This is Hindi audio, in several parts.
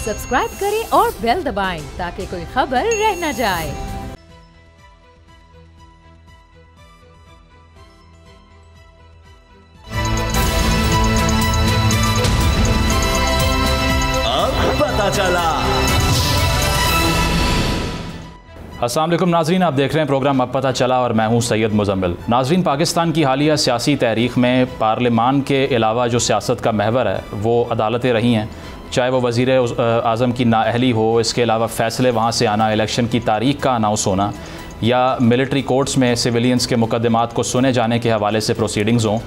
सब्सक्राइब करें और बेल दबाएं ताकि कोई खबर रह न जाए। अब पता चला। अस्सलाम वालेकुम नाज़रीन, आप देख रहे हैं प्रोग्राम अब पता चला और मैं हूं सैयद मुज़म्मिल। नाज़रीन, पाकिस्तान की हालिया सियासी तहरीक में पार्लिमान के अलावा जो सियासत का महवर है वो अदालतें रही हैं, चाहे वो वज़ीर आज़म की नाअहली हो, इसके अलावा फ़ैसले वहाँ से आना, इलेक्शन की तारीख का अनाउंस होना, या मिलिट्री कोर्ट्स में सिविलियंस के मुकदमात को सुने जाने के हवाले से प्रोसीडिंग्स हों।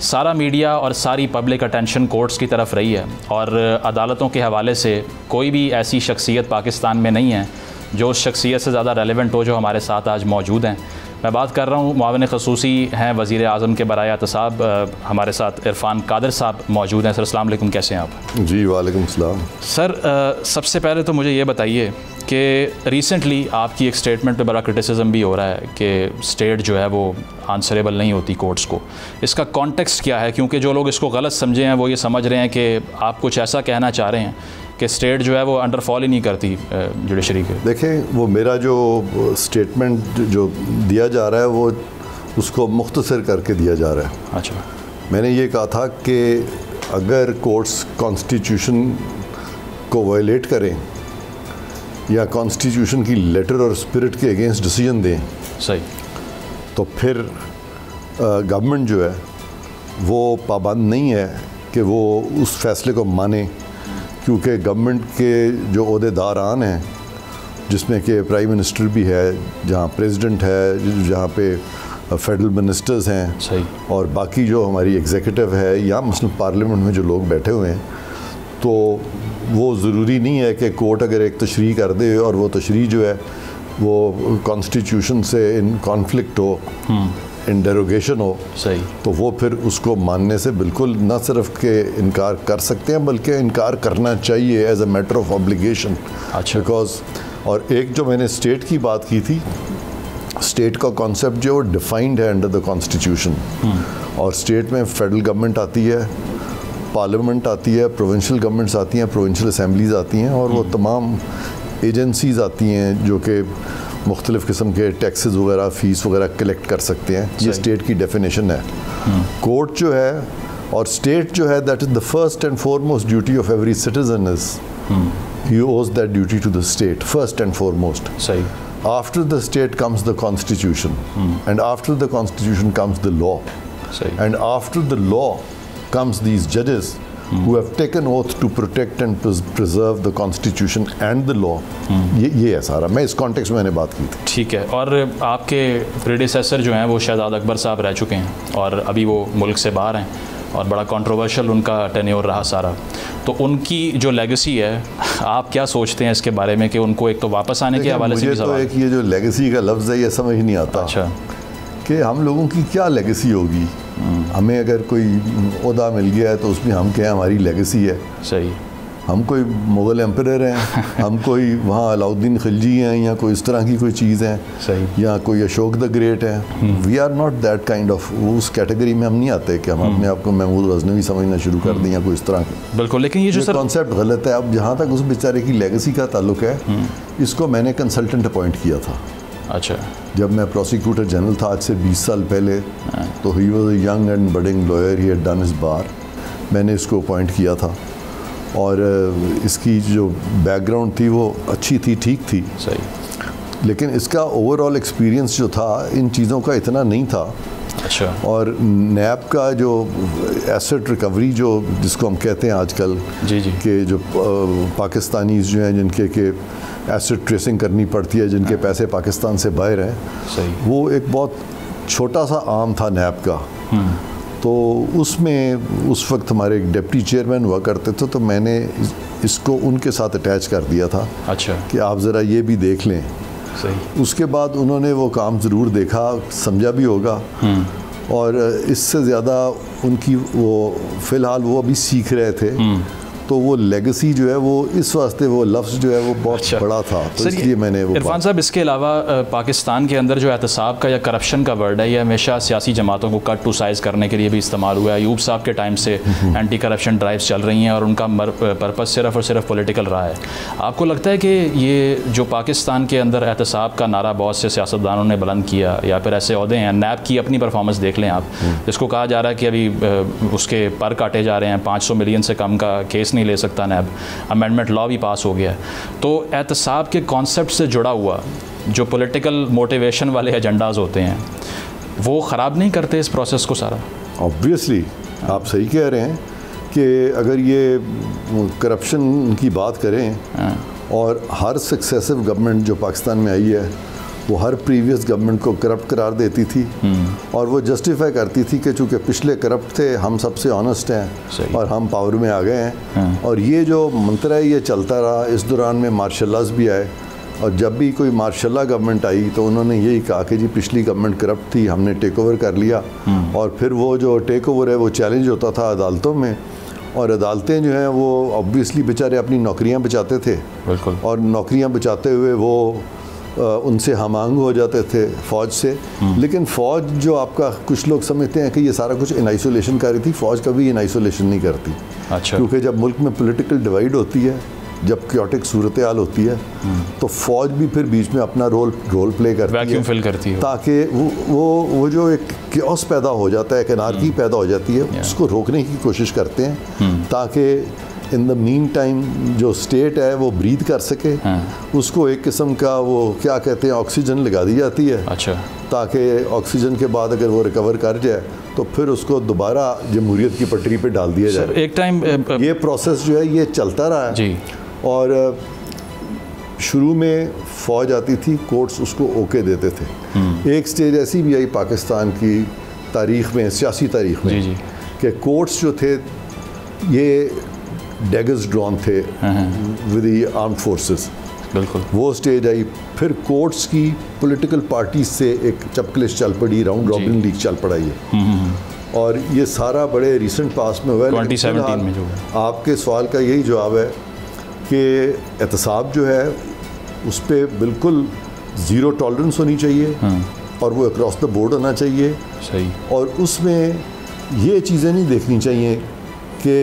सारा मीडिया और सारी पब्लिक अटेंशन कोर्ट्स की तरफ रही है और अदालतों के हवाले से कोई भी ऐसी शख्सियत पाकिस्तान में नहीं है जो उस शख्सियत से ज़्यादा रेलेवेंट हो जो हमारे साथ आज मौजूद हैं। मैं बात कर रहा हूँ, मुआविन ख़ुसूसी हैं वज़ीर आज़म के बराए एहतसाब, हमारे साथ इरफान कादिर साहब मौजूद हैं। सर अस्सलाम वालेकुम, कैसे हैं आप? जी वालेकुम सलाम। सर सबसे पहले तो मुझे ये बताइए कि रिसेंटली आपकी एक स्टेटमेंट पे बड़ा क्रिटिसिज्म भी हो रहा है कि स्टेट जो है वो आंसरेबल नहीं होती कोर्ट्स को। इसका कॉन्टेक्स्ट क्या है? क्योंकि जो लोग इसको गलत समझे हैं वो ये समझ रहे हैं कि आप कुछ ऐसा कहना चाह रहे हैं कि स्टेट जो है वो अंडरफॉल ही नहीं करती जुडिशरी के। देखें, वो मेरा जो स्टेटमेंट जो दिया जा रहा है वो उसको मुख्तसर करके दिया जा रहा है। अच्छा, मैंने ये कहा था कि अगर कोर्ट्स कॉन्स्टिट्यूशन को वायलेट करें या कॉन्स्टिट्यूशन की लेटर और स्पिरिट के अगेंस्ट डिसीजन दें, सही, तो फिर गवर्नमेंट जो है वो पाबंद नहीं है कि वो उस फैसले को माने, क्योंकि गवर्नमेंट के जो ओहदेदारान हैं जिसमें कि प्राइम मिनिस्टर भी है, जहाँ प्रेसिडेंट है, जहाँ पे फेडरल मिनिस्टर्स हैं, सही, और बाकी जो हमारी एग्जीक्यूटिव है या मसलन पार्लियामेंट में जो लोग बैठे हुए हैं, तो वो ज़रूरी नहीं है कि कोर्ट अगर एक तशरीह कर दे और वो तशरीह जो है वो कॉन्स्टिट्यूशन से इन कॉन्फ्लिक्ट हो, इन डेरोगेशन हो, सही, तो वो फिर उसको मानने से बिल्कुल न सिर्फ के इनकार कर सकते हैं बल्कि इनकार करना चाहिए as a matter of obligation. अच्छा, बिकॉज और एक जो मैंने स्टेट की बात की थी, स्टेट का कॉन्सेप्ट जो वो डिफाइंड है अंडर द कॉन्स्टिट्यूशन, और स्टेट में फेडरल गवर्नमेंट आती है, पार्लियामेंट आती है, प्रोविंशियल गवर्नमेंट्स आती हैं, प्रोविंशियल असम्बलीज आती हैं, और वो तमाम एजेंसीज़ आती हैं जो कि मुख्तलिफ़ किस्म के टैक्सेस वगैरह, फ़ीस वगैरह कलेक्ट कर सकते हैं। ये स्टेट की डेफिनेशन है। कोर्ट जो है और स्टेट जो है, that is the first and foremost duty of every citizen is he owes that duty to the state first and foremost. सही, after the state comes the constitution, and after the constitution comes the law, and after the law comes these judges who have taken oath to protect and preserve the constitution and the law। ये है सारा। मैं इस कॉन्टेक्स्ट में मैंने बात की थी। ठीक है। और आपके प्रेडिसेसर जो हैं वो शहजाद अकबर साहब रह चुके हैं और अभी वो मुल्क से बाहर हैं और बड़ा कंट्रोवर्शियल उनका टेन्योर रहा सारा, तो उनकी जो लेगेसी है आप क्या सोचते हैं इसके बारे में कि उनको एक तो वापस आने के हवाले से भी सवाल? मुझे तो एक ये जो लेगेसी का लफ्ज़ है ये समझ नहीं आता। अच्छा, कि हम लोगों की क्या लेगेसी होगी? हमें अगर कोई ओहदा मिल गया है तो उसमें हम क्या, हमारी लेगेसी है? सही, हम कोई मुग़ल एम्परर हैं, हम कोई वहाँ अलाउद्दीन खिलजी हैं या कोई इस तरह की कोई चीज़ है, सही, या कोई अशोक द ग्रेट है। We are not that kind of, उस कैटेगरी में हम नहीं आते कि हम अपने आप को महमूद गज़नवी समझना शुरू कर दें या कोई इस तरह का। बिल्कुल, लेकिन ये जो कॉन्सेप्ट गलत है। अब जहाँ तक उस बेचारे की लेगेसी का ताल्लुक है, इसको मैंने कंसल्टेंट अपॉइंट किया था। अच्छा, जब मैं प्रोसिक्यूटर जनरल था आज से 20 साल पहले, तो he was a young and budding lawyer, he had done his bar. मैंने इसको अपॉइंट किया था और इसकी जो बैकग्राउंड थी वो अच्छी थी, ठीक थी, सही, लेकिन इसका ओवरऑल एक्सपीरियंस जो था इन चीज़ों का इतना नहीं था। अच्छा, और नैब का जो एसेट रिकवरी जो जिसको हम कहते हैं आजकल, जी जी, कि जो पाकिस्तानीज़ जो हैं जिनके के एसेट ट्रेसिंग करनी पड़ती है, जिनके पैसे पाकिस्तान से बाहर हैं, सही, वो एक बहुत छोटा सा आम था नैब का। तो उसमें उस वक्त हमारे एक डिप्टी चेयरमैन हुआ करते थे, तो मैंने इसको उनके साथ अटैच कर दिया था। अच्छा, कि आप ज़रा ये भी देख लें। सही, उसके बाद उन्होंने वो काम ज़रूर देखा, समझा भी होगा, और इससे ज़्यादा उनकी वो फ़िलहाल वो अभी सीख रहे थे तो वो लेगेसी जो है वो इस वास्ते वो लफ्ज़ जो है वो बहुत बड़ा था, तो इसलिए मैंने वो इरफान साहब, इसके अलावा पाकिस्तान के अंदर जो एहतसाब का या करप्शन का वर्ड है, ये हमेशा सियासी जमातों को कट टू साइज़ करने के लिए भी इस्तेमाल हुआ है। अयूब साहब के टाइम से एंटी करप्शन ड्राइव्स चल रही हैं और उनका पर्पज़ सिर्फ और सिर्फ पॉलिटिकल रहा है। आपको लगता है कि ये जो पाकिस्तान के अंदर एहतसाब का नारा बहुत से सियासतदानों ने बुलंद किया, या फिर ऐसे अहदे हैं, नैब की अपनी परफॉर्मेंस देख लें आप, जिसको कहा जा रहा है कि अभी उसके पर काटे जा रहे हैं, 500 मिलियन से कम का केस नहीं ले सकता नैब, अमेंडमेंट लॉ भी पास हो गया है, तो एहतसाब के कॉन्सेप्ट से जुड़ा हुआ जो पॉलिटिकल मोटिवेशन वाले एजेंडाज होते हैं वो ख़राब नहीं करते इस प्रोसेस को सारा? ऑब्वियसली आप सही कह रहे हैं कि अगर ये करप्शन की बात करें और हर सक्सेसिव गवर्नमेंट जो पाकिस्तान में आई है वो हर प्रीवियस गवर्नमेंट को करप्ट करार देती थी और वो जस्टिफाई करती थी कि चूँकि पिछले करप्ट थे, हम सबसे ऑनेस्ट हैं और हम पावर में आ गए हैं। और ये जो मंत्र है ये चलता रहा। इस दौरान में मार्शल लॉज भी आए और जब भी कोई मार्शल लॉ गवर्नमेंट आई तो उन्होंने यही कहा कि जी पिछली गवर्नमेंट करप्ट थी, हमने टेक ओवर कर लिया। और फिर वो जो टेक ओवर है वो चैलेंज होता था अदालतों में, और अदालतें जो हैं वो ऑब्वियसली बेचारे अपनी नौकरियां बचाते थे, और नौकरियां बचाते हुए वो उनसे हमांग हो जाते थे फ़ौज से। लेकिन फ़ौज जो आपका कुछ लोग समझते हैं कि ये सारा कुछ इन आइसोलेशन कर रही थी, फ़ौज कभी इन आइसोलेशन नहीं करती। अच्छा। क्योंकि जब मुल्क में पॉलिटिकल डिवाइड होती है, जब क्योटिक सूरत हाल होती है, तो फ़ौज भी फिर बीच में अपना रोल प्ले करती है, वैक्यूम फिल करती है, ताकि वो जो एक क्योस पैदा हो जाता है, एक एनार्की पैदा हो जाती है, उसको रोकने की कोशिश करते हैं ताकि इन द मीन टाइम जो स्टेट है वो ब्रीथ कर सके। उसको एक किस्म का वो क्या कहते हैं ऑक्सीजन लगा दी जाती है। अच्छा। ताकि ऑक्सीजन के बाद अगर वो रिकवर कर जाए तो फिर उसको दोबारा जमहूरियत की पटरी पे डाल दिया जाए। एक टाइम ये प्रोसेस जो है ये चलता रहा है जी। और शुरू में फ़ौज आती थी, कोर्ट्स उसको ओके देते थे। एक स्टेज ऐसी भी आई पाकिस्तान की तारीख़ में, सियासी तारीख़ में, कि कोर्ट्स जो थे ये डैगर्स ड्रॉन थे विद द आर्म्ड फोर्सेस। बिल्कुल वो स्टेज आई। फिर कोर्ट्स की पॉलिटिकल पार्टी से एक चपकलिश चल पड़ी, राउंड रॉबिन लीग चल पड़ा ये। और ये सारा बड़े रिसेंट पास में हुआ है। 2017 में जो है। आपके सवाल का यही जवाब है कि एहतसाब जो है उस पर बिल्कुल ज़ीरो टॉलरेंस होनी चाहिए और वो अक्रॉस द बोर्ड होना चाहिए। सही। और उसमें ये चीज़ें नहीं देखनी चाहिए कि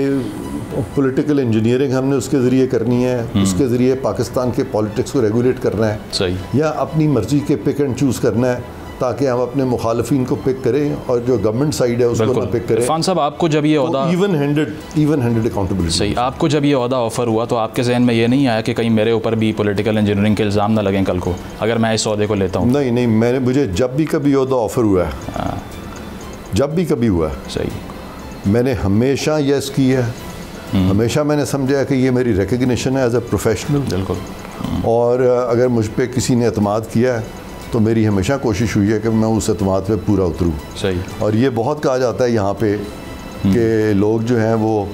पॉलिटिकल इंजीनियरिंग हमने उसके ज़रिए करनी है, उसके ज़रिए पाकिस्तान के पॉलिटिक्स को रेगुलेट करना है। सही। या अपनी मर्ज़ी के पिक एंड चूज़ करना है ताकि हम अपने मुखालफिन को पिक करें और जो गवर्नमेंट साइड है उसको ना पिक करें। इरफान साहब, आपको जब ये ओहदा इवन हैंडेड अकाउंटेबिलिटी। सही। आपको जब ये ओहदा ऑफ़र हुआ तो आपके जहन में ये नहीं आया कि कहीं मेरे ऊपर भी पॉलिटिकल इंजीनियरिंग के इल्ज़ाम ना लगें कल को अगर मैं इस ओहदे को लेता हूँ? नहीं, मुझे जब भी कभी ओहदा ऑफ़र हुआ है, जब भी कभी हुआ है, सही, मैंने हमेशा यस की है। हमेशा मैंने समझा कि ये मेरी रिकग्निशन है एज ए प्रोफेशनल। बिल्कुल। और अगर मुझ पर किसी ने एतमाद किया है तो मेरी हमेशा कोशिश हुई है कि मैं उस एतमाद पे पूरा उतरूँ। सही। और ये बहुत कहा जाता है यहाँ पे कि लोग जो हैं वो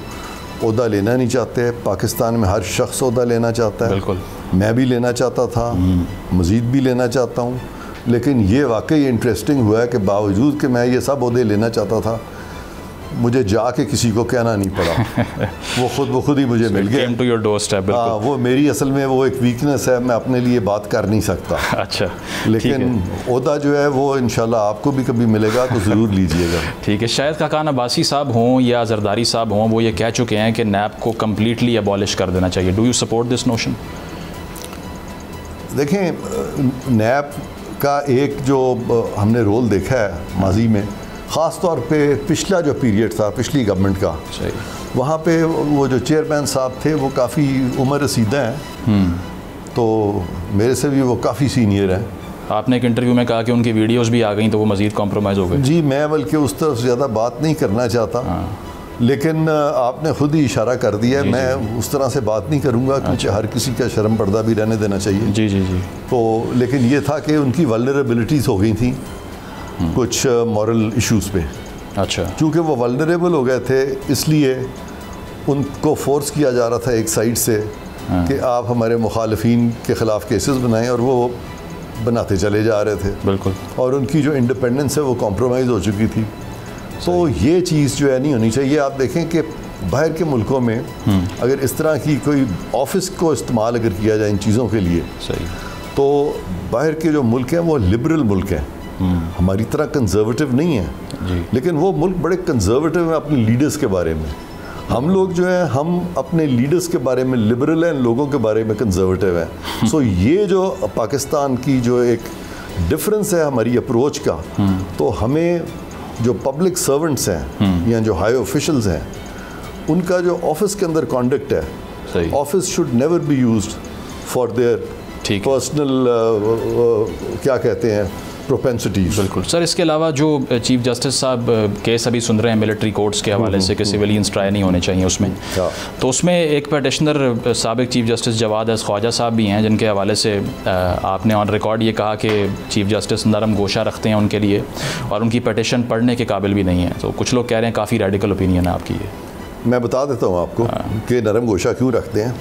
ओहदा लेना नहीं चाहते। पाकिस्तान में हर शख्स ओहदा लेना चाहता है। बिल्कुल। मैं भी लेना चाहता था, मज़ीद भी लेना चाहता हूँ। लेकिन ये वाकई इंटरेस्टिंग हुआ है कि बावजूद कि मैं ये सब ओहदे लेना चाहता था, मुझे जाके किसी को कहना नहीं पड़ा। वो खुद ही मुझे मिल गया। To your doorstep. हाँ, वो मेरी असल में वो एक वीकनेस है, मैं अपने लिए बात कर नहीं सकता। अच्छा। लेकिन ओहदा जो है वो इंशाल्लाह आपको भी कभी मिलेगा तो ज़रूर लीजिएगा। ठीक है। शायद काकान अब्बासी साहब हों या जरदारी साहब हों, वो ये कह चुके हैं कि नैब को कम्प्लीटली अबॉलिश कर देना चाहिए। Do you support this notion? देखें, नैब का एक जो हमने रोल देखा है माजी में, ख़ास तौर पे पिछला जो पीरियड था पिछली गवर्नमेंट का, सही, वहाँ पे वो जो चेयरमैन साहब थे वो काफ़ी उम्र रसीदा हैं। तो मेरे से भी वो काफ़ी सीनियर हैं। आपने एक इंटरव्यू में कहा कि उनकी वीडियोस भी आ गई तो वो मज़ीद कॉम्प्रोमाइज़ हो गए। जी, मैं बल्कि उस तरफ ज़्यादा बात नहीं करना चाहता। लेकिन आपने खुद ही इशारा कर दिया। मैं उस तरह से बात नहीं करूँगा क्योंकि हर किसी का शर्म पर्दा भी रहने देना चाहिए। जी जी जी। तो लेकिन ये था कि उनकी वल्नरेबिलिटीज़ हो गई थी कुछ मॉरल इश्यूज़ पे। अच्छा। क्योंकि वो वल्नरेबल हो गए थे इसलिए उनको फोर्स किया जा रहा था एक साइड से कि आप हमारे मुखालफीन के ख़िलाफ़ केसेस बनाएं, और वो बनाते चले जा रहे थे। बिल्कुल। और उनकी जो इंडिपेंडेंस है वो कॉम्प्रोमाइज़ हो चुकी थी। तो ये चीज़ जो है नहीं होनी चाहिए। आप देखें कि बाहर के मुल्कों में अगर इस तरह की कोई ऑफिस को इस्तेमाल अगर किया जाए इन चीज़ों के लिए, सही, तो बाहर के जो मुल्क हैं वो लिबरल मुल्क हैं, हमारी तरह कंजर्वेटिव नहीं है, लेकिन वो मुल्क बड़े कंजर्वेटिव हैं अपने लीडर्स के बारे में। हम लोग जो है हम अपने लीडर्स के बारे में लिबरल हैं, लोगों के बारे में कंजर्वेटिव हैं। सो ये जो पाकिस्तान की जो एक डिफरेंस है हमारी अप्रोच का, तो हमें जो पब्लिक सर्वेंट्स हैं या जो हाई ऑफिशल्स हैं, उनका जो ऑफिस के अंदर कॉन्डक्ट है, office should never be used for their personal क्या कहते हैं प्रोपेंसिटीज। बिल्कुल सर, इसके अलावा जो चीफ जस्टिस साहब केस अभी सुन रहे हैं मिलिट्री कोर्ट्स के हवाले से कि सिविलियंस ट्राई नहीं होने चाहिए उसमें, तो उसमें एक पटिशनर साबिक चीफ जस्टिस जवाद अस ख्वाजा साहब भी हैं, जिनके हवाले से आपने ऑन रिकॉर्ड ये कहा कि चीफ जस्टिस नरम गोशा रखते हैं उनके लिए और उनकी पटिशन पढ़ने के काबिल भी नहीं है। तो कुछ लोग कह रहे हैं काफ़ी रेडिकल ओपिनियन है आपकी। ये मैं बता देता हूँ आपको कि नरम गोशा क्यों रखते हैं।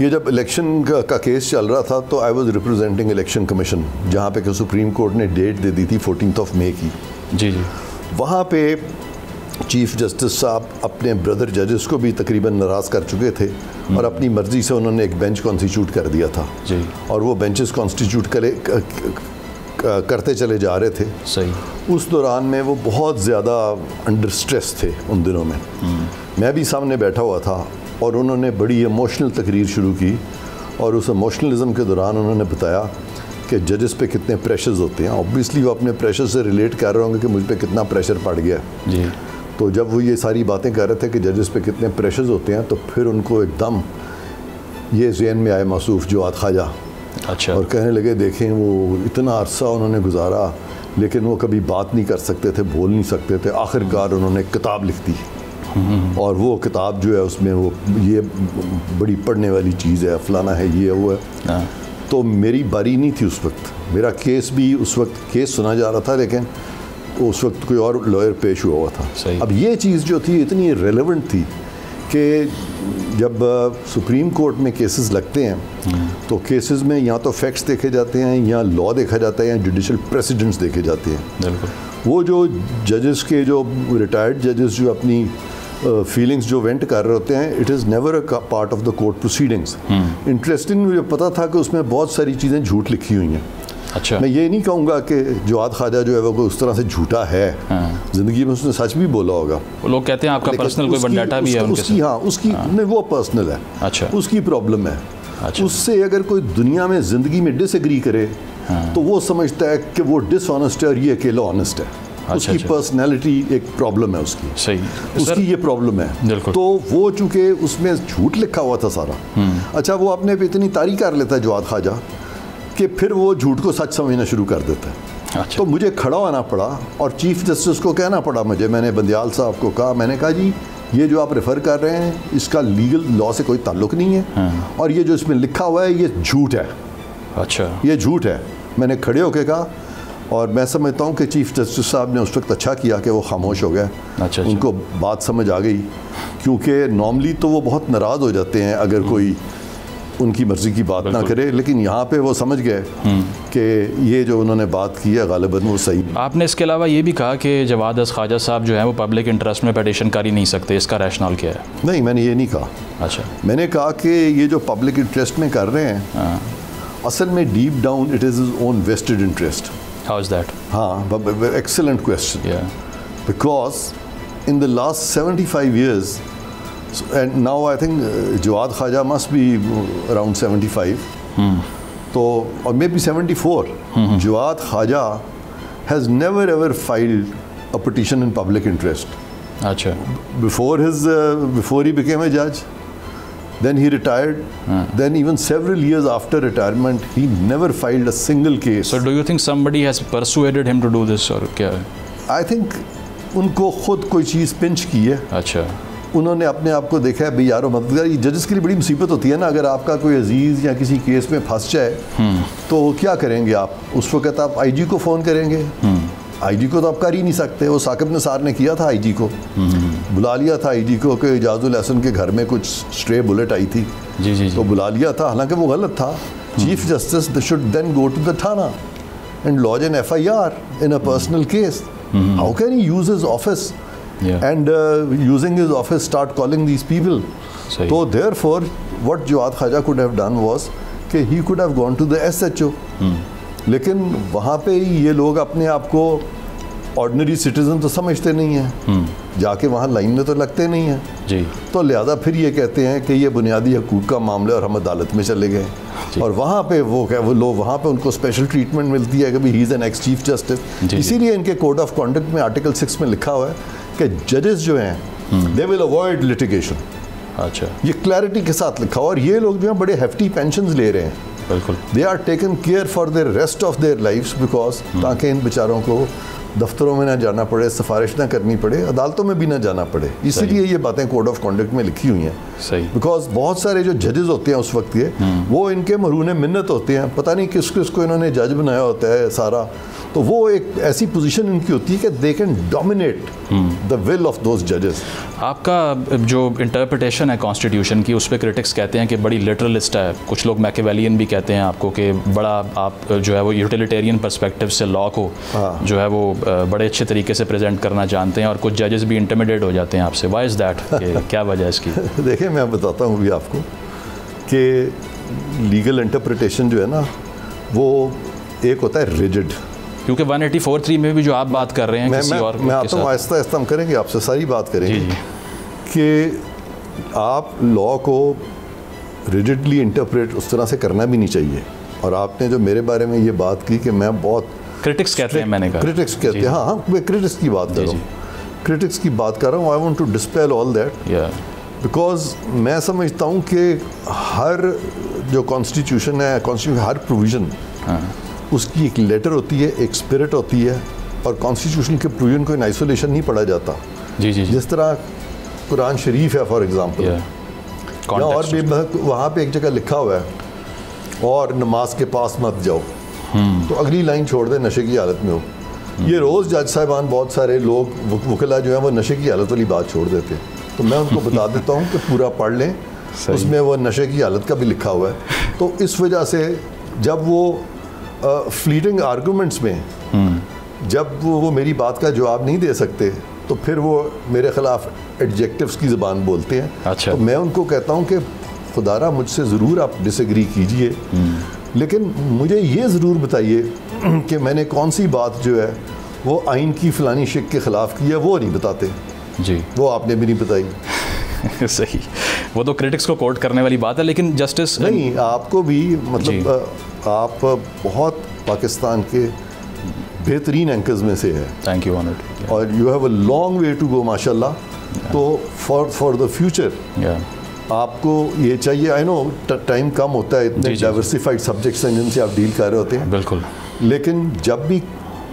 ये जब इलेक्शन का केस चल रहा था तो I was representing election commission, जहाँ पे कि सुप्रीम कोर्ट ने डेट दे दी थी 14 मई की। जी। वहाँ पे चीफ जस्टिस साहब अपने ब्रदर जजेस को भी तकरीबन नाराज़ कर चुके थे और अपनी मर्ज़ी से उन्होंने एक बेंच कॉन्स्टिट्यूट कर दिया था जी, और वो बेंचेस कॉन्स्टिट्यूट करते चले जा रहे थे। सही। उस दौरान में वो बहुत ज़्यादा अंडर स्ट्रेस थे उन दिनों में। मैं भी सामने बैठा हुआ था और उन्होंने बड़ी इमोशनल तकरीर शुरू की, और उस इमोशनलिज्म के दौरान उन्होंने बताया कि जजेस पे कितने प्रेशर्स होते हैं। ऑब्वियसली वो अपने प्रेशर से रिलेट कर रहे होंगे कि मुझ पे कितना प्रेशर पड़ गया जी। तो जब वो ये सारी बातें कर रहे थे कि जजेस पे कितने प्रेशर्स होते हैं, तो फिर उनको एकदम ये ज़हन में आए मसूफ़ जवाद ख्वाजा। अच्छा। और कहने लगे देखें वो इतना अरसा उन्होंने गुजारा लेकिन वो कभी बात नहीं कर सकते थे, बोल नहीं सकते थे। आखिरकार उन्होंने एक किताब लिख दी और वो किताब जो है उसमें वो ये बड़ी पढ़ने वाली चीज़ है, फलाना है, ये वो है। तो मेरी बारी नहीं थी उस वक्त, मेरा केस भी उस वक्त केस सुना जा रहा था, लेकिन उस वक्त कोई और लॉयर पेश हुआ था। अब ये चीज़ जो थी इतनी रेलेवेंट थी कि जब सुप्रीम कोर्ट में केसेस लगते हैं तो केसेस में या तो फैक्ट्स देखे जाते हैं या लॉ देखा जाता है या जुडिशल प्रेसिडेंट्स देखे जाते हैं। वो जो जजेस के जो रिटायर्ड जजेस जो अपनी फीलिंग्स जो वेंट कर रहे होते हैं, it is never a part of the court proceedings. Interesting मुझे पता था कि उसमें बहुत सारी चीज़ें झूठ लिखी हुई हैं। अच्छा। मैं ये नहीं कहूँगा कि जवाद ख्वाजा जो है वो उस तरह से झूठा है, ज़िंदगी में उसने सच भी बोला होगा। वो लोग कहते हैं आपका पर्सनल कोई वंडाटा भी है उनके साथ। हाँ, उसकी नहीं, वो पर्सनल है। अच्छा। उसकी प्रॉब्लम है। अच्छा। उससे अगर कोई दुनिया में ज़िंदगी में डिसएग्री करे तो वो समझता है कि वो डिसऑनेस्ट है और ये अकेला ऑनेस्ट है। उसकी पर्सनैलिटी एक प्रॉब्लम है उसकी। सही। उसकी ये प्रॉब्लम है। तो वो चूँकि उसमें झूठ लिखा हुआ था सारा। अच्छा, वो अपने पे इतनी तारीफ कर लेता है जवाद ख्वाजा कि फिर वो झूठ को सच समझना शुरू कर देता है। अच्छा। तो मुझे खड़ा होना पड़ा और चीफ जस्टिस को कहना पड़ा मुझे, मैंने बंदियाल साहब को कहा, मैंने कहा जी ये जो आप रेफ़र कर रहे हैं इसका लीगल लॉ से कोई ताल्लुक़ नहीं है और ये जो इसमें लिखा हुआ है ये झूठ है। अच्छा। ये झूठ है। मैंने खड़े होकर कहा और मैं समझता हूँ कि चीफ जस्टिस साहब ने उस वक्त अच्छा किया कि वो खामोश हो गए। अच्छा। उनको बात समझ आ गई, क्योंकि नॉर्मली तो वो बहुत नाराज़ हो जाते हैं अगर कोई उनकी मर्ज़ी की बात ना करे, लेकिन यहाँ पे वो समझ गए कि ये जो उन्होंने बात की है गालिबन वो सही। आपने इसके अलावा ये भी कहा कि जवाद अस ख्वाजा साहब जो है वो पब्लिक इंटरेस्ट में पटिशन कर ही नहीं सकते, इसका रैशनल क्या है? नहीं, मैंने ये नहीं कहा। अच्छा। मैंने कहा कि ये जो पब्लिक इंटरेस्ट में कर रहे हैं असल में deep down it is his own vested interest. How is that? हाँ, excellent question. Because in the last 75 years and now I think Jawad Khwaja must be around 75 so or maybe 74. Jawad Khwaja has never ever filed a petition in public interest. Acha. Before he became a judge, then he retired, then even several years after retirement he never filed a single case. So do you think somebody has persuaded him to do this or क्या है? I think उनको खुद कोई चीज़ पिंच की है। अच्छा। उन्होंने अपने आप को देखा है भाई यारो मददगार। ये जजेस के लिए बड़ी मुसीबत होती है ना, अगर आपका कोई अजीज़ या किसी केस में फंस जाए तो क्या करेंगे आप? उस वक्त आप आईजी को फ़ोन करेंगे? आईजी को तो आप कर ही नहीं सकते। वो साकिब निसार ने किया था, आईजी को बुला लिया था, आईजी को कि इजाजुल हसन के घर में कुछ स्ट्रे बुलेट आई थी। जी जी। तो बुला लिया था, हालांकि वो गलत था। Chief justice should then go to the thana and lodge an FIR in a personal case. How can he use his office and using his office start calling these people. तो therefore what Jawad Khawaja could have done was कि he could have gone to the SHO. लेकिन वहाँ पे ये लोग अपने आप को ऑर्डिनरी सिटीजन तो समझते नहीं हैं, जाके वहाँ लाइन में तो लगते नहीं हैं जी. तो लिहाजा फिर ये कहते हैं कि ये बुनियादी हकूक़ का मामला और हम अदालत में चले गए. और वहाँ पे वो लोग वहाँ पे उनको स्पेशल ट्रीटमेंट मिलती है कि भाई he is an ex chief justice. इसीलिए इनके कोड ऑफ कॉन्डक्ट में आर्टिकल 6 में लिखा हुआ है कि जजेस जो हैं दे विल अवॉइड लिटिगेशन. अच्छा, ये क्लैरिटी के साथ लिखा हुआ. और ये लोग जो हैं बड़े हेफ्टी पेंशन्स ले रहे हैं. बिल्कुल. They are taken care for their rest of their lifes because ताकि इन बेचारों को दफ्तरों में ना जाना पड़े, सिफारिश ना करनी पड़े, अदालतों में भी ना जाना पड़े. इसीलिए ये बातें कोड ऑफ कॉन्डक्ट में लिखी हुई हैं. सही. बिकॉज बहुत सारे जो जजेस होते हैं उस वक्त के वो इनके मरून मिन्नत होते हैं, पता नहीं किस किस को इन्होंने जज बनाया होता है सारा. तो वो एक ऐसी पोजीशन इनकी होती है कि they can dominate the will of those जजेस. आपका जो इंटरप्रिटेशन है कॉन्स्टिट्यूशन की, उस पर क्रिटिक्स कहते हैं कि बड़ी लिटरलिस्ट है. कुछ लोग मैकियावेलियन भी कहते हैं आपको कि बड़ा आप जो है वो यूटिलिटेरियन पर्सपेक्टिव से लॉ को जो है वो बड़े अच्छे तरीके से प्रेजेंट करना जानते हैं, और कुछ जजेस भी इंटिमिडेट हो जाते हैं आपसे. Why is that? क्या वजह है इसकी? देखिए मैं बताता हूँ भी आपको कि लीगल इंटरप्रिटेशन जो है ना वो एक होता है रिजिड. क्योंकि 184(3) में भी जो आप बात कर रहे हैं किसी और मैं आता हूँ आहिस्ता आहिस्ता हम करेंगे, आपसे सारी बात करेंगे कि आप लॉ को रिजिडली इंटरप्रेट उस तरह से करना भी नहीं चाहिए. और आपने जो मेरे बारे में ये बात की कि मैं बहुत क्रिटिक्स कहते हैं, मैंने कहा क्रिटिक्स कहते हैं. हाँ हाँ, मैं क्रिटिक्स की बात कर रहा हूँ, क्रिटिक्स की बात कर रहा हूँ. I want to dispel all that because मैं समझता हूँ कि हर जो कॉन्स्टिट्यूशन है, कॉन्स्टिट्यूशन हर प्रोविज़न उसकी एक लेटर होती है, एक स्पिरिट होती है. और कॉन्स्टिट्यूशन के प्रोविजन को इन आइसोलेशन नहीं पढ़ा जाता. जी जी. जिस तरह कुरान शरीफ है फॉर एग्जांपल, और भी वहाँ पे एक जगह लिखा हुआ है और नमाज के पास मत जाओ, तो अगली लाइन छोड़ दे नशे की हालत में हो. ये रोज़ जज साहिबान बहुत सारे लोग वकला जो है वो नशे की हालत वाली बात छोड़ देते. तो मैं उनको बता देता हूँ कि पूरा पढ़ लें, उसमें वो नशे की हालत का भी लिखा हुआ है. तो इस वजह से जब वो फ्लीटिंग आर्गूमेंट्स में जब वो मेरी बात का जवाब नहीं दे सकते तो फिर वो मेरे ख़िलाफ़ एडजेक्टिव्स की ज़बान बोलते हैं. अच्छा. तो मैं उनको कहता हूँ कि खुदारा मुझसे ज़रूर आप डिसएग्री कीजिए, लेकिन मुझे ये ज़रूर बताइए कि मैंने कौन सी बात जो है वो आइन की फ़लानी शिक के ख़िलाफ़ की है. वो नहीं बताते जी, वो आपने भी नहीं बताई. सही. वो तो क्रिटिक्स को कोट करने वाली बात है, लेकिन जस्टिस नहीं, आपको भी मतलब आप बहुत पाकिस्तान के बेहतरीन एंकर्स में से है. Thank you honoured. और you have a long way to go माशाल्लाह. तो फॉर द फ्यूचर आपको ये चाहिए. आई नो टाइम कम होता है, इतने डाइवर्सिफाइड सब्जेक्ट्स हैं जिनसे आप डील कर रहे होते हैं. बिल्कुल. लेकिन जब भी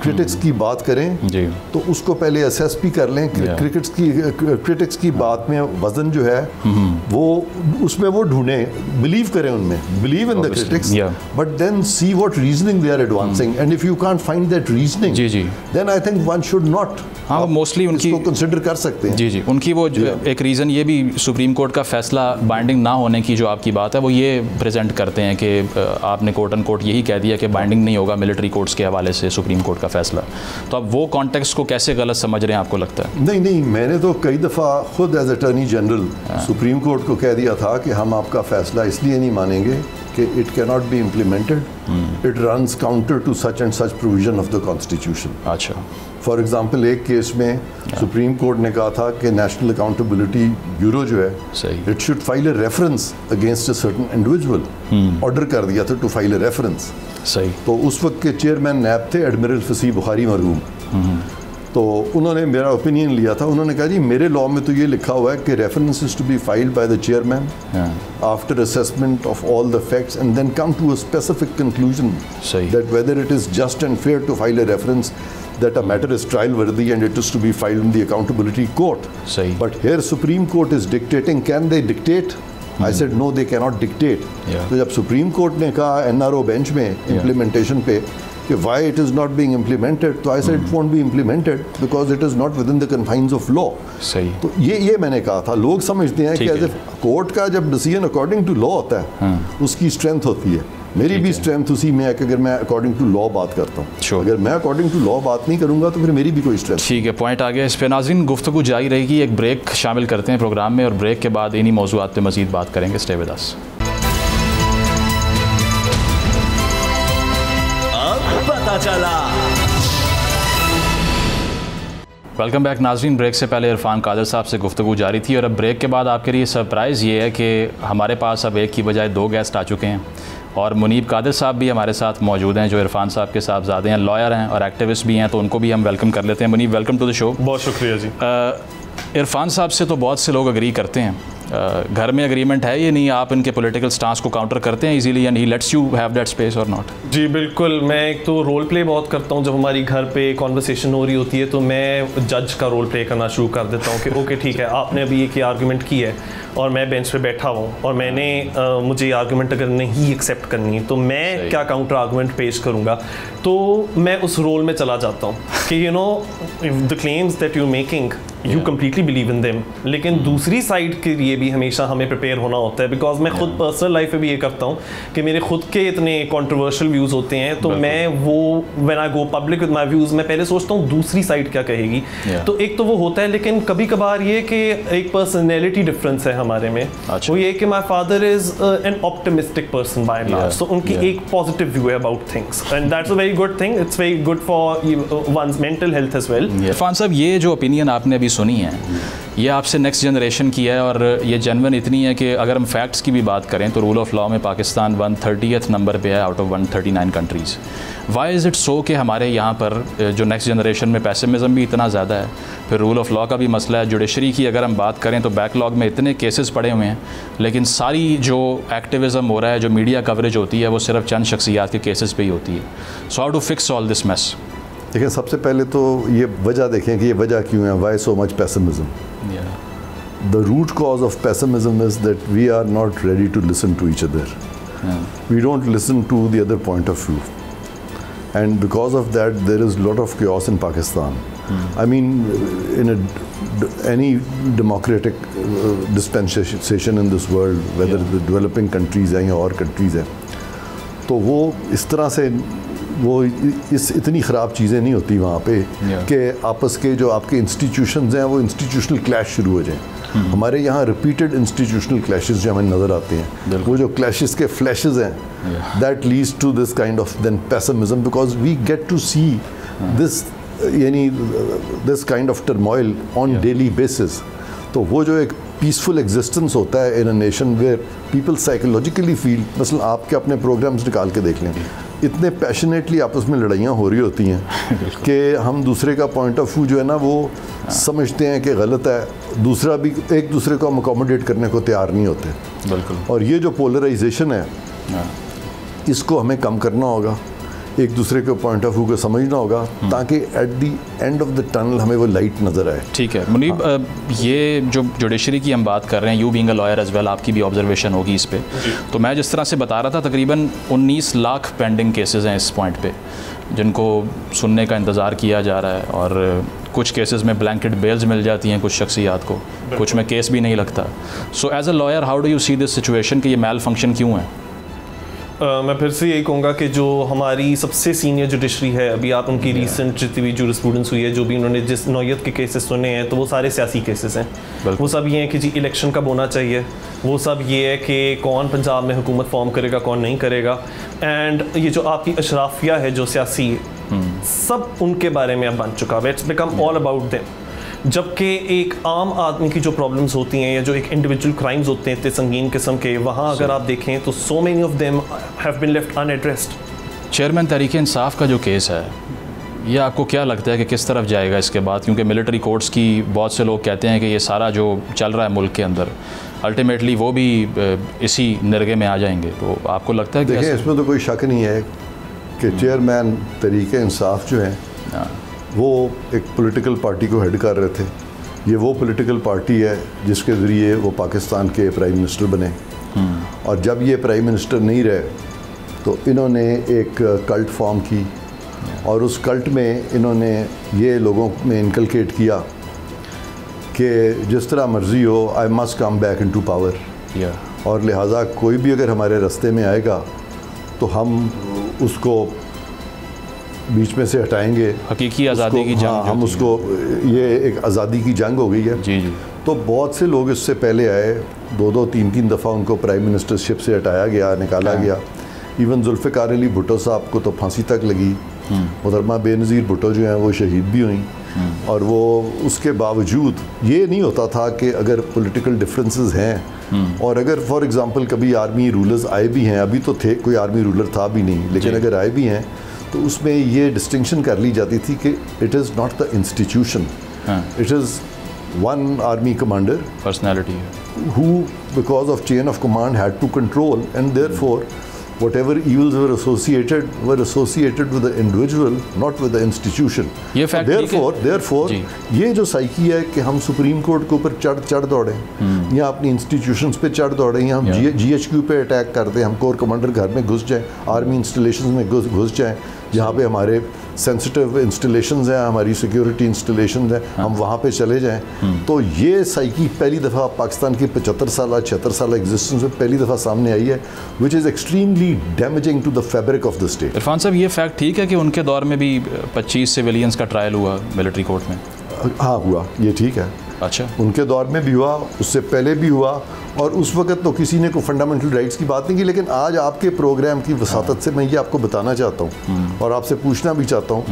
क्रिटिक्स की बात करें जी, तो उसको पहले असेस भी कर लें. क्रिटिक्स की बात में वजन जो है वो उसमें वो ढूंढें, बिलीव करें उनमें, believe in the critics, but then see what reasoning they are advancing. And if you can't find that reasoning then I think one should not. हाँ, मोस्टली उनकी कंसिडर कर सकते हैं. जी जी. उनकी वो एक रीज़न ये भी सुप्रीम कोर्ट का फैसला बाइंडिंग ना होने की जो आपकी बात है वो ये प्रेजेंट करते हैं कि आपने कोर्ट एंड कोर्ट यही कह दिया कि बाइंडिंग नहीं होगा मिलिट्री कोर्ट्स के हवाले से सुप्रीम कोर्ट का फैसला. तो अब वो कॉन्टेक्स्ट को कैसे गलत समझ रहे हैं आपको लगता है? नहीं, मैंने तो कई दफ़ा खुद as attorney general supreme court को कह दिया था कि हम आपका फैसला इसलिए नहीं मानेंगे कि it can not be implemented, it runs counter to such and such provision of the constitution. अच्छा. फॉर एग्जाम्पल एक केस में सुप्रीम कोर्ट ने कहा था कि नेशनल अकाउंटेबिलिटी ब्यूरो जो है it should file a reference against a certain individual. Order कर दिया था टू फाइल ए रेफरेंस. सही. तो उस वक्त के चेयरमैन नैब थे एडमिरल फसी बुखारी मरहूम. तो उन्होंने मेरा ओपिनियन लिया था. उन्होंने कहा जी मेरे लॉ में तो ये लिखा हुआ है कि reference is to be filed by the chairman after assessment of all the facts and then come to a specific conclusion that whether it is just and fair to file a reference that a matter is trial worthy and it is to be filed in the accountability court. But here Supreme Court is dictating. Can they dictate? I said no, they cannot dictate. तो जब सुप्रीम कोर्ट ने कहा NRO बेंच में इम्प्लीमेंटेशन पे कि why it is not being implemented, तो I said it won't be implemented because it is not within the confines of law. सही. तो ये मैंने कहा था. लोग समझते हैं कि एज कोर्ट का जब डिसीजन अकॉर्डिंग टू लॉ होता है उसकी स्ट्रेंथ होती है. मेरी भी स्ट्रेंथ उसी में है कि अगर मैं अकॉर्डिंग टू लॉ बात करता हूँ। Sure. अगर मैं अकॉर्डिंग टू लॉ बात नहीं करूँगा तो फिर मेरी भी कोई स्ट्रेंथ। ठीक है, पॉइंट आ गया। इस पे नाज़रीन गुफ्तगू जारी रहेगी, एक ब्रेक शामिल करते हैं प्रोग्राम में और ब्रेक के बाद इन्हीं मौज़ूआत पे मज़ीद बात करेंगे। Stay with us. अब पता चला। वेलकम बैक नाज़रीन। ब्रेक से पहले इरफान कादिर साहब से गुफ्तगू जारी थी और अब ब्रेक के बाद आपके लिए सरप्राइज़ ये है कि हमारे पास अब एक की बजाय 2 गेस्ट आ चुके हैं और मुनीब कादिर साहब भी हमारे साथ मौजूद हैं, जो इरफान साहब के साहबजादे हैं, लॉयर हैं और एक्टिविस्ट भी हैं, तो उनको भी हम वेलकम कर लेते हैं। Munib, welcome to the show. बहुत शुक्रिया जी। इरफान साहब से तो बहुत से लोग अग्री करते हैं, घर में एग्रीमेंट है ये नहीं, आप इनके पॉलिटिकल स्टांस को काउंटर करते हैं easily and he let's you have that space और नॉट? जी बिल्कुल, मैं एक तो रोल प्ले बहुत करता हूँ। जब हमारी घर पे कॉन्वर्सेशन हो रही होती है तो मैं जज का रोल प्ले करना शुरू कर देता हूँ कि ओके ठीक है, आपने अभी एक आर्गूमेंट की है और मैं बेंच पे बैठा हूँ और मैंने मुझे ये आर्गूमेंट अगर नहीं एक्सेप्ट करनी है तो मैं क्या काउंटर आर्गूमेंट पेश करूँगा, तो मैं उस रोल में चला जाता हूँ कि you know the claims that you making you completely believe in them. लेकिन दूसरी साइड के लिए भी हमेशा हमें प्रिपेयर होना होता है, बिकॉज मैं खुद पर्सनल लाइफ में भी ये करता हूँ कि मेरे खुद के इतने कंट्रोवर्शियल व्यूज़ होते हैं, तो मैं वो when I go public with my views मैं पहले सोचता हूँ दूसरी साइड क्या कहेगी। तो एक तो वो होता है, लेकिन कभी कभार ये कि एक पर्सनैलिटी डिफरेंस है हमारे में। वो ये कि my father is an optimistic person by and large, तो उनकी एक पॉजिटिव व्यू है about things and that's a very good thing. It's very good for one's mental health as well. Irfan साहब, ये जो ओपिनियन आपने अभी सुनी है ये आपसे नेक्स्ट जनरेशन की है और ये जेन्युइन इतनी है कि अगर हम फैक्ट्स की भी बात करें तो रूल ऑफ लॉ में पाकिस्तान 130th नंबर पे है out of 139 countries. Why is it so कि हमारे यहाँ पर जो नेक्स्ट जनरेशन में पेसिमिज़म भी इतना ज़्यादा है, फिर रूल ऑफ लॉ का भी मसला है, जुडिशरी की अगर हम बात करें तो बैकलॉग में इतने केसेस पड़े हुए हैं, लेकिन सारी जो एक्टिविज़म हो रहा है, जो मीडिया कवरेज होती है, वो सिर्फ चंद शख्सियात के केसेस पे ही होती है। So how to fix all this mess? देखिए, सबसे पहले तो ये वजह देखें कि ये वजह क्यों है, why so much pessimism. The root cause of pessimism is that we are not ready to listen to each other. We don't listen to the other point of view. And because of that, there is a lot of chaos in Pakistan. I mean, in any democratic dispensation in this world, whether the developing countries हैं या और countries हैं, तो वो इस तरह से वो इस इतनी ख़राब चीज़ें नहीं होती वहाँ पे कि आपस के जो आपके इंस्टीट्यूशंस हैं वो इंस्टीट्यूशनल क्लैश शुरू हो जाएं। हमारे यहाँ रिपीटेड इंस्टीट्यूशनल क्लैशेस जो हमें नज़र आते हैं, वो जो क्लैशेस के फ्लैशेस हैं, that leads to this kind of then pessimism, because we get to see this यानी this kind of turmoil on daily basis. तो वो जो एक पीसफुल एग्जिस्टेंस होता है in a nation where people psychologically feel, मसलन आपके अपने प्रोग्राम्स निकाल के देख लें, इतने पैशनेटली आपस में लड़ाइयाँ हो रही होती हैं कि हम दूसरे का पॉइंट ऑफ व्यू जो है ना वो समझते हैं कि गलत है, दूसरा भी एक दूसरे को हम अकोमोडेट करने को तैयार नहीं होते। बिल्कुल। और ये जो पोलराइजेशन है इसको हमें कम करना होगा, एक दूसरे के पॉइंट ऑफ व्यू को समझना होगा, ताकि at the end of the tunnel हमें वो लाइट नज़र आए। ठीक है मुनीब, ये जो जुडिशरी की हम बात कर रहे हैं, you being a lawyer as well, आपकी भी ऑब्जर्वेशन होगी इस पे। तो मैं जिस तरह से बता रहा था, तकरीबन 19 लाख पेंडिंग केसेस हैं इस पॉइंट पे जिनको सुनने का इंतज़ार किया जा रहा है, और कुछ केसेस में ब्लैंकेट बेल्स मिल जाती हैं कुछ शख्सियात को, कुछ में केस भी नहीं लगता। So as a lawyer how do you see this situation कि ये मैल फंक्शन क्यों है? मैं फिर से यही कहूँगा कि जो हमारी सबसे सीनियर जुडिशरी है, अभी आप उनकी रीसेंट जितनी भी जूरिस्प्रूडेंस हुई है, जो भी उन्होंने जिस नौयत के केसेस सुने हैं, तो वो सारे सियासी केसेस हैं। वो सब ये हैं कि जी इलेक्शन कब होना चाहिए, वो सब ये है कि कौन पंजाब में हुकूमत फॉर्म करेगा, कौन नहीं करेगा, एंड ये जो आपकी अशराफिया है जो सियासी, सब उनके बारे में अब बन चुका है। It's become all about them. जबकि एक आम आदमी की जो प्रॉब्लम्स होती हैं या जो एक इंडिविजुअल क्राइम्स होते हैं इतने संगीन किस्म के, वहाँ अगर आप देखें तो so many of them have been left unaddressed. Chairman Tehreek Insaf का जो केस है, ये आपको क्या लगता है कि किस तरफ जाएगा इसके बाद? क्योंकि मिलिट्री कोर्ट्स की बहुत से लोग कहते हैं कि ये सारा जो चल रहा है मुल्क के अंदर, अल्टीमेटली वो भी इसी निर्गे में आ जाएंगे। तो आपको लगता है कि देखिए, इसमें तो कोई शक नहीं है कि चेयरमैन तहरीक इंसाफ जो हैं वो एक पॉलिटिकल पार्टी को हेड कर रहे थे। ये वो पॉलिटिकल पार्टी है जिसके ज़रिए वो पाकिस्तान के प्राइम मिनिस्टर बने, और जब ये प्राइम मिनिस्टर नहीं रहे तो इन्होंने एक कल्ट फॉर्म की, और उस कल्ट में इन्होंने ये लोगों में इनकलकेट किया कि जिस तरह मर्ज़ी हो, I must come back into power, और लिहाजा कोई भी अगर हमारे रास्ते में आएगा तो हम उसको बीच में से हटाएंगे। हकीकी आज़ादी की जंग हाँ, हम उसको, ये एक आज़ादी की जंग हो गई है। जी जी। तो बहुत से लोग इससे पहले आए, 2-2, 3-3 दफ़ा उनको प्राइम मिनिस्टरशिप से हटाया गया, निकाला गया। इवन जुल्फ़िकार अली भुट्टो साहब को तो फांसी तक लगी। मोहतरमा बेनज़ीर भुट्टो जो हैं वो शहीद भी हुई। और वो उसके बावजूद ये नहीं होता था कि अगर पॉलिटिकल डिफरेंसेस हैं और अगर फॉर एग्जांपल कभी आर्मी रूलर्स आए भी हैं, अभी तो थे, कोई आर्मी रूलर था भी नहीं, लेकिन अगर आए भी हैं तो उसमें ये डिस्टिंक्शन कर ली जाती थी कि it is not the institution, it is one army commander personality who because of chain of command had to control, and therefore whatever evils were associated with the individual, not with the institution. ये fact therefore ये जो साइकी है कि हम सुप्रीम कोर्ट के ऊपर चढ़ दौड़े या अपनी इंस्टीट्यूशंस पे चढ़ दौड़े या हम GHQ पे अटैक कर दें, हम कोर कमांडर घर में घुस जाएं, आर्मी इंस्टॉलेशंस में घुस जाएं जहाँ पे हमारे सेंसिटिव इंस्टॉलेशंस हैं, हमारी सिक्योरिटी इंस्टॉलेशंस हैं, हम वहाँ पे चले जाएं, तो ये साइकी पहली दफ़ा पाकिस्तान की 76 साल एग्जिस्टेंस में पहली दफ़ा सामने आई है, which is extremely damaging to the fabric of the state. Irfan साहब, ये फैक्ट ठीक है कि उनके दौर में भी 25 सिविलियंस का ट्रायल हुआ मिलिट्री कोर्ट में? हाँ हुआ, ये ठीक है। अच्छा, उनके दौर में भी हुआ, उससे पहले भी हुआ, और उस वक्त तो किसी ने कोई फंडामेंटल राइट्स की बात नहीं की। लेकिन आज आपके प्रोग्राम की वसातत से मैं ये आपको बताना चाहता हूँ और आपसे पूछना भी चाहता हूँ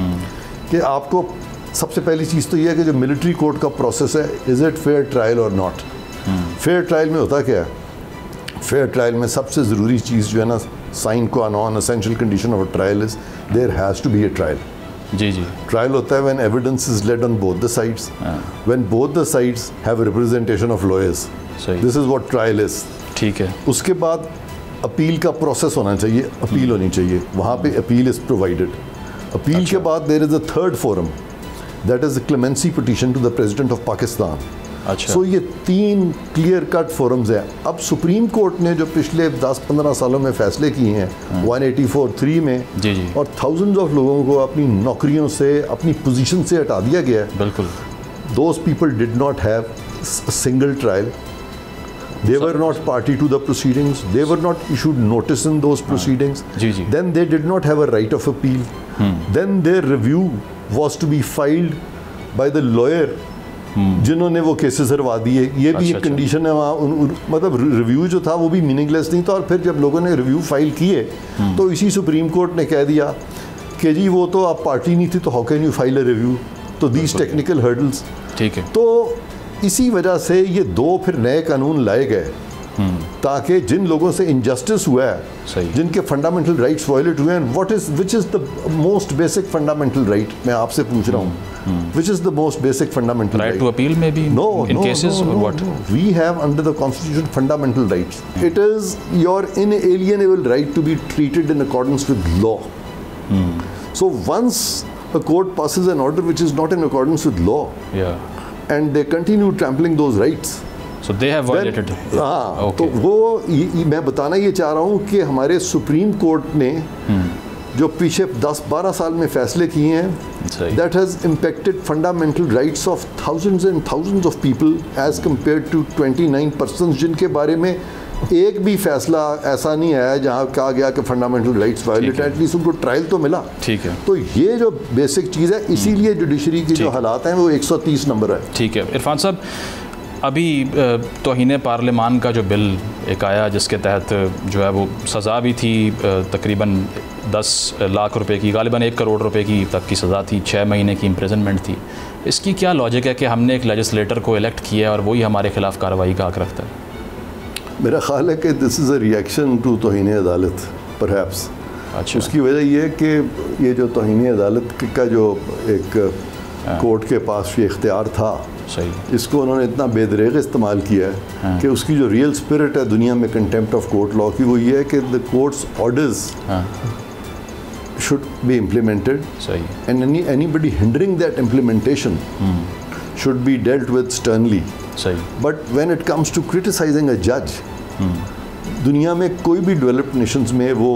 कि आपको सबसे पहली चीज़ तो ये है कि जो मिलिट्री कोर्ट का प्रोसेस है, इज़ इट फेयर ट्रायल और नॉट? फेयर ट्रायल में होता क्या है? फेयर ट्रायल में सबसे ज़रूरी चीज़ जो है ना, sine qua non essential condition of a trial is there has to be a trial. जी जी। ट्रायल होता है when evidence is led on both the sides, when both the sides have representation of lawyers, this is what trial is. ठीक है। उसके बाद अपील का प्रोसेस होना चाहिए, अपील होनी चाहिए, वहाँ पे अपील इज प्रोवाइडेड। अपील के बाद there is a third forum, that is the clemency petition to the president of Pakistan. अच्छा। सो ये 3 क्लियर कट फोरम्स हैं। अब सुप्रीम कोर्ट ने जो पिछले 10-15 सालों में फैसले किए हैं 184(3) में, जी जी, और थाउजेंड्स ऑफ लोगों को अपनी नौकरियों से, अपनी पोजीशन से हटा दिया गया है। बिल्कुल। Those people did not have a single trial, they were not party to the proceedings, they were not issued notice in those proceedings, then they did not have a right of appeal, then their review was to be filed by the lawyer जिन्होंने वो केसेस हरवा दिए। ये भी एक कंडीशन है वहाँ, मतलब रिव्यू जो था वो भी मीनिंगलेस नहीं था। और फिर जब लोगों ने रिव्यू फाइल किए तो इसी सुप्रीम कोर्ट ने कह दिया कि जी वो तो आप पार्टी नहीं थी, तो how can you file a review, तो दीज टेक्निकल हर्डल्स। ठीक है। तो इसी वजह से ये 2 फिर नए कानून लाए गए ताकि जिन लोगों से इनजस्टिस हुआ है, जिनके फंडामेंटल राइट्स वायलेट हुए हैं, which is the most basic fundamental right, मैं आपसे पूछ रहा हूँ, which is the most basic fundamental right? To appeal में भी इन केसेस और what? We have under the constitution fundamental rights. It is your inalienable right to be treated in accordance with law. So once a court passes an order which is not in accordance with law, and they continue trampling those rights, so they have violated. हाँ, तो वो मैं बताना ये चाह रहा हूँ कि हमारे सुप्रीम कोर्ट ने जो पीछे 10-12 साल में फैसले किए हैं, that has impacted fundamental rights of thousands and thousands of people as compared to 29 persons जिनके बारे में एक भी फैसला ऐसा नहीं आया जहाँ कहा गया कि फंडामेंटल राइट्स वायलेट, एटलीस्ट उनको ट्रायल तो मिला। ठीक है। तो ये जो बेसिक चीज़ है, इसीलिए जुडिशरी की जो हालात हैं वो 130 नंबर है। ठीक है। इरफान साहब, अभी तौहीन पार्लियामान का जो बिल एक आया जिसके तहत जो है वो सज़ा भी थी तकरीबन 10 लाख रुपए की, गालिबन 1 करोड़ रुपए की तक की सज़ा थी, 6 महीने की इम्प्रिजनमेंट थी। इसकी क्या लॉजिक है कि हमने एक लेजिस्लेटर को इलेक्ट किया और वही हमारे खिलाफ कार्रवाई का हक रखता है? मेरा ख्याल है कि this is a reaction to तौहीन अदालत परहैप्स। अच्छा। उसकी वजह ये है कि ये जो तौहीन अदालत का जो एक कोर्ट के पास ये इख्तियार था, सही, इसको उन्होंने इतना बेदरेग इस्तेमाल किया है कि उसकी जो रियल स्पिरिट है दुनिया में कंटेम्प्ट ऑफ कोर्ट लॉ की, वो ये है कि the courts orders should be implemented, and anybody hindering that implementation should be dealt with sternly. सही। But when it comes to criticizing a judge, दुनिया में कोई भी डेवलप्ड नेशंस में वो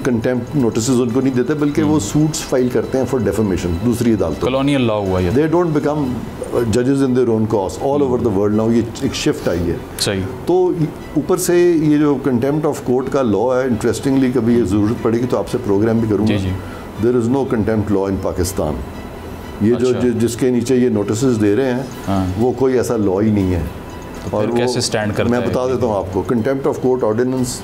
कंटेम्प्ट नोटिस उनको नहीं देते, बल्कि वो सूट्स फाइल करते हैं फॉर डेफेमेशन दूसरी अदालतों। कॉलोनियल लॉ हुआ ये। दे डोंट बिकम जजेस in their own cause all over the world now. ये एक शिफ्ट आई है। सही। तो ऊपर से ये जो कंटेम्प्ट ऑफ कोर्ट का लॉ है, इंटरेस्टिंगली कभी ये ज़रूरत पड़ेगी तो आपसे प्रोग्राम भी करूँगा। There is no contempt law in Pakistan. ये जो जिसके नीचे ये नोटिस दे रहे हैं वो कोई ऐसा लॉ ही नहीं है। और कैसे स्टैंड करता है? मैं बता देता हूँ आपको। कंटेम्प्ट ऑफ कोर्ट ऑर्डिनेंस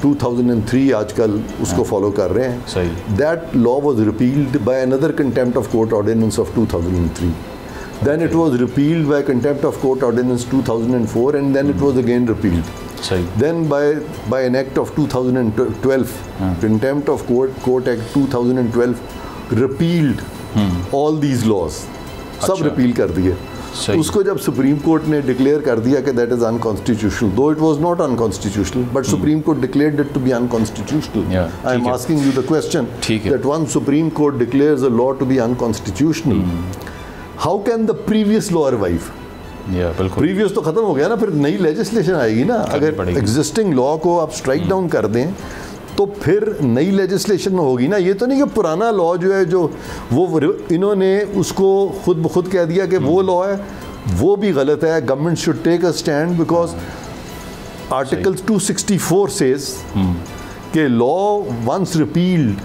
2003 आजकल उसको फॉलो कर रहे हैं। सही। That law was repealed by another contempt of court ordinance of 2003. Then it was repealed by contempt of court ordinance 2004, and then it was again repealed. Then by an act of 2012, contempt of court act 2012 repealed all these laws. सब रिपील कर दिए। उसको जब सुप्रीम कोर्ट ने डिक्लेयर कर दिया कि that is unconstitutional, though it was not unconstitutional, but supreme court declared it to be unconstitutional. I am asking you the question that one supreme court declares a law to be unconstitutional, how can the previous law revive? Previous तो खत्म हो गया ना, फिर नई लेजिस्लेशन आएगी ना। अगर एग्जिस्टिंग लॉ को आप स्ट्राइक डाउन कर दें तो फिर नई लेजिस्लेशन होगी ना। ये तो नहीं कि पुराना लॉ जो है जो वो इन्होंने उसको खुद ब खुद कह दिया कि वो लॉ है, वो भी गलत है। Government should take a stand because article 264 says कि law once repealed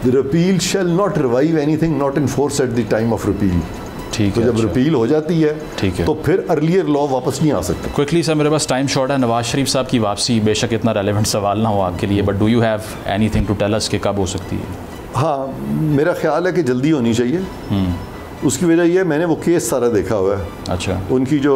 the repeal shall not revive anything not in force at the time of repeal. ठीक है। तो जब रिपील हो जाती है, है, तो फिर अर्लियर लॉ वापस नहीं आ सकता। क्विकली सर, मेरे पास टाइम शॉर्ट है। नवाज शरीफ साहब की वापसी, बेशक इतना रेलेवेंट सवाल ना हो आपके लिए, but do you have anything to tell us कि कब हो सकती है? हाँ, मेरा ख्याल है कि जल्दी होनी चाहिए। उसकी वजह यह है, मैंने वो केस सारा देखा हुआ है। अच्छा। उनकी जो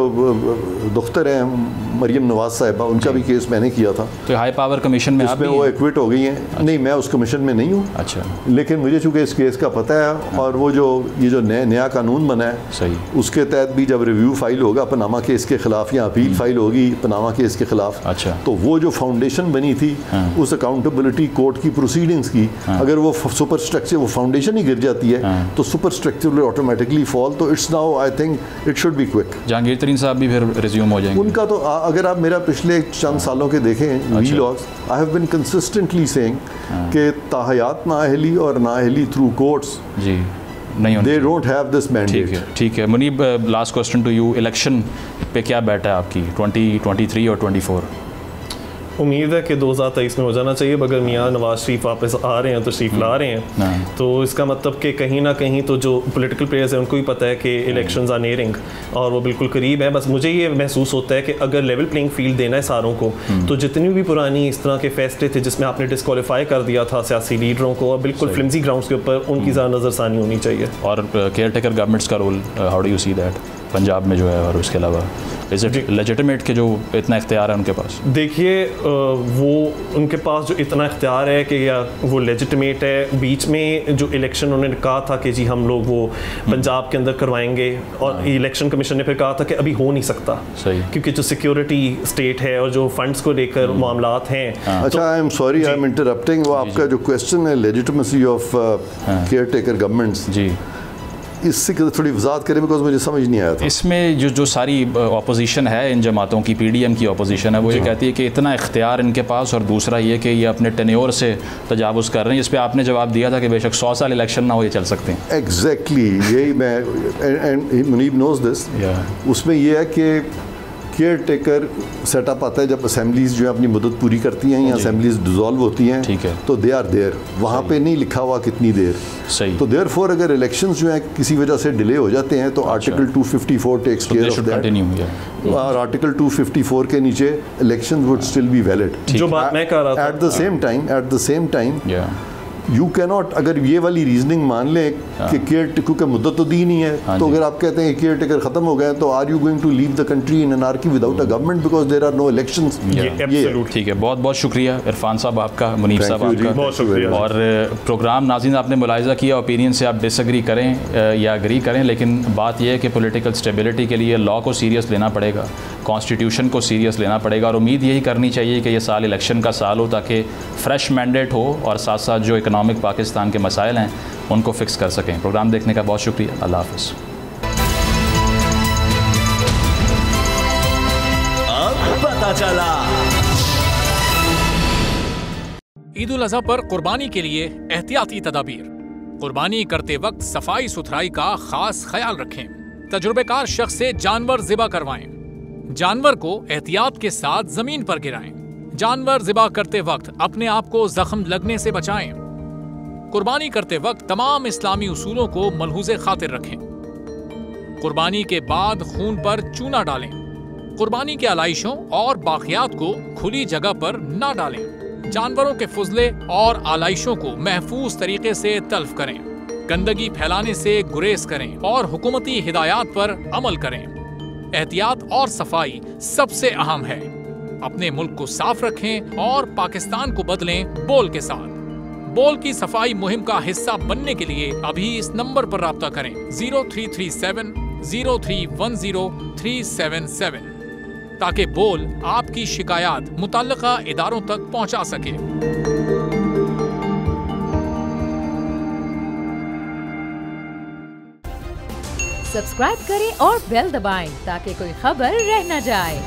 दुख्तर हैं मरियम नवाज साहिबा, उनका भी केस मैंने किया था। तो हाई पावर कमीशन में इसमें वो एक्विट हो गई हैं। अच्छा। नहीं, मैं उस कमीशन में नहीं हूँ। अच्छा। लेकिन मुझे चूँकि इस केस का पता है। हाँ। और वो जो ये जो नया कानून बना है, सही, उसके तहत भी जब रिव्यू फाइल होगा पनामा केस के खिलाफ या अपील फाइल होगी पनामा केस के खिलाफ, अच्छा, तो वो जो फाउंडेशन बनी थी उस अकाउंटेबिलिटी कोर्ट की प्रोसीडिंग्स की, अगर वो सुपर स्ट्रक्चर, वो फाउंडेशन ही गिर जाती है तो super structure will automatically fall. तो it's now I think it should be quick. Jahangir Tareen साहब भी फिर रिज्यूम हो जाएंगे। उनका तो अगर आप मेरा पिछले चंद सालों के देखें vlogs, I have been consistently saying कि ताहयात नाअहली और नाअहली थ्रू कोर्ट्स जी नहीं होनी, they don't have this mandate. ठीक है। Munib, last question to you, election पे क्या बैठ है आपकी 2023 और 24? उम्मीद है कि 2023 में हो जाना चाहिए। अगर मियाँ नवाज शरीफ वापस आ रहे हैं, तो शरीफ ला रहे हैं, तो इसका मतलब कि कहीं ना कहीं तो जो पॉलिटिकल प्लेयर्स हैं उनको भी पता है कि इलेक्शंस आर नियरिंग और वो बिल्कुल करीब है। बस मुझे ये महसूस होता है कि अगर लेवल प्लेइंग फील्ड देना है सारों को, तो जितनी भी पुरानी इस तरह के फैसले थे जिसमें आपने डिस्क्वालीफाई कर दिया था सियासी लीडरों को, और बिल्कुल फ्लिमजी ग्राउंड्स के ऊपर, उनकी ज़्यादा नज़रसानी होनी चाहिए। और केयर टेकर गवर्नमेंट्स का रोल, how do you see that Punjab में जो है, और उसके अलावा इज इट लेजिटिमेट कि जो इतना इख्तियार है उनके पास? देखिए, वो उनके पास जो इतना इख्तियार है कि या वो लेजिटिमेट है। बीच में जो इलेक्शन उन्होंने कहा था कि जी हम लोग वो पंजाब के अंदर करवाएंगे, और इलेक्शन कमीशन ने फिर कहा था कि अभी हो नहीं सकता। सही। क्योंकि जो सिक्योरिटी स्टेट है और जो फंड्स को लेकर मामलात हैं। अच्छा, I am sorry, I am interrupting. वो आपका जो क्वेश्चन है legitimacy of care taker governments, जी, इससे थोड़ी वजाहत करें, बिकॉज मुझे समझ नहीं आया था। इसमें जो सारी अपोजिशन है इन जमातों की, पीडीएम की अपोजिशन है, वो ये कहती है कि इतना इख्तियार इनके पास, और दूसरा ये कि ये अपने टेन्योर से तजावुज़ कर रहे हैं। इस पर आपने जवाब दिया था कि बेशक 100 साल इलेक्शन ना हो, ये चल सकते हैं। एग्जैक्टली, यही मैं, एंड मुनीब नोज दिस। उसमें यह है कि केयर टेकर सेटअप आता है जब असेंबलीज जो है अपनी मुद्दत पूरी करती हैं या असेंबलीज डिसॉल्व होती हैं, ठीक है, तो दे आर देयर, वहाँ पे नहीं लिखा हुआ कितनी देर। सही। तो देयरफॉर अगर इलेक्शंस जो है किसी वजह से डिले हो जाते हैं तो article 254 takes care of that, और आर्टिकल 254 के नीचे elections would still be valid. जो बात मैं कह रहा था, at the same time you cannot, अगर ये वाली रीजनिंग मान लें कि केयर, क्योंकि मुद्दत तो दी नहीं है, तो अगर आप कहते हैं केयर टेकर खत्म हो गए, तो are you going to leave the country in anarchy without a government because there are no elections? ठीक है, बहुत बहुत शुक्रिया इरफान साहब आपका, मुनीब साहब आपका, बहुत शुक्रिया। और प्रोग्राम नाज़रीन आपने मुलाहिज़ा किया, ओपिनियन से आप डिसएग्री करें या एग्री करें, लेकिन बात यह है कि पॉलिटिकल स्टेबिलिटी के लिए लॉ को सीरियस लेना पड़ेगा, कॉन्स्टिट्यूशन को सीरियस लेना पड़ेगा, और उम्मीद यही करनी चाहिए कि ये साल इलेक्शन का साल हो ताकि फ्रेश मैंडेट हो और साथ साथ जो इकनॉमिक पाकिस्तान के मसाइल हैं उनको फिक्स कर सकें। प्रोग्राम देखने का बहुत शुक्रिया। अल्लाह हाफ़िज़। अब पता चला। ईद उल अज़हा पर कुर्बानी के लिए एहतियाती तदाबीर। कुर्बानी करते वक्त सफाई सुथराई का खास ख्याल रखें। तजुर्बेकार शख्स से जानवर ज़िबा करवाएं। जानवर को एहतियात के साथ जमीन पर गिराएं। जानवर ज़िबा करते वक्त अपने आप को जख्म लगने से बचाएं। कुर्बानी करते वक्त तमाम इस्लामी उसूलों को मलहूज़े खातिर रखें। कुर्बानी के बाद खून पर चूना डालें। कुर्बानी के आलाइशों और बाकियात को खुली जगह पर ना डालें। जानवरों के फुजले और आलाइशों को महफूज तरीके से तल्फ करें। गंदगी फैलाने से गुरेज करें और हुकूमती हिदायत पर अमल करें। एहतियात और सफाई सबसे अहम है। अपने मुल्क को साफ रखें और पाकिस्तान को बदलें बोल के साथ। बोल की सफाई मुहिम का हिस्सा बनने के लिए अभी इस नंबर पर राब्ता करें 0337 0310 377 ताकि बोल आपकी शिकायत मुतल्लिका इदारों तक पहुंचा सके। सब्सक्राइब करें और बेल दबाएं ताकि कोई खबर रह न जाए।